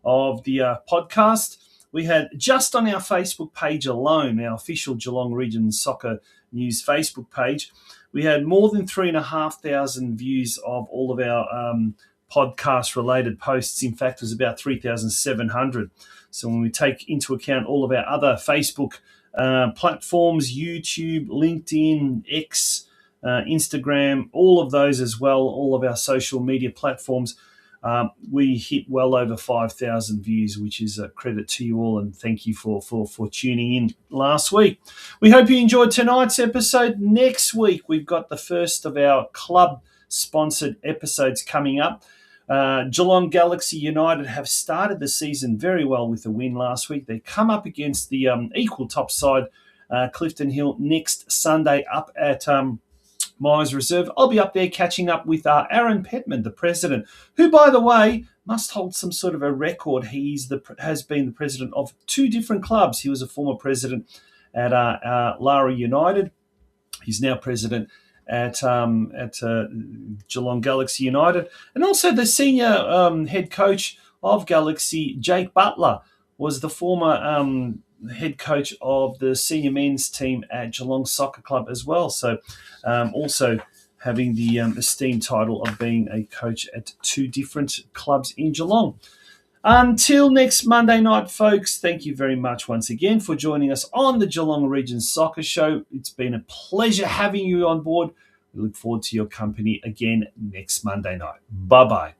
of the podcast. We had, just on our Facebook page alone, our official Geelong Region Soccer News Facebook page, we had more than 3,500 views of all of our podcast-related posts. In fact, it was about 3,700. So when we take into account all of our other Facebook platforms, YouTube, LinkedIn, X, Instagram, all of those as well, all of our social media platforms, we hit well over 5,000 views, which is a credit to you all, and thank you for tuning in last week. We hope you enjoyed tonight's episode. Next week, we've got the first of our club-sponsored episodes coming up. Geelong Galaxy United have started the season very well with a win last week. They come up against the equal top side, Clifton Hill, next Sunday up at Myers Reserve. I'll be up there catching up with Aaron Petman, the president, who, by the way, must hold some sort of a record. Has been the president of two different clubs. He was a former president at Lara United. He's now president at Geelong Galaxy United. And also the senior head coach of Galaxy, Jake Butler, was the former head coach of the senior men's team at Geelong Soccer Club as well. So also having the esteemed title of being a coach at two different clubs in Geelong. Until next Monday night, folks, thank you very much once again for joining us on the Geelong Region Soccer Show. It's been a pleasure having you on board. We look forward to your company again next Monday night. Bye-bye.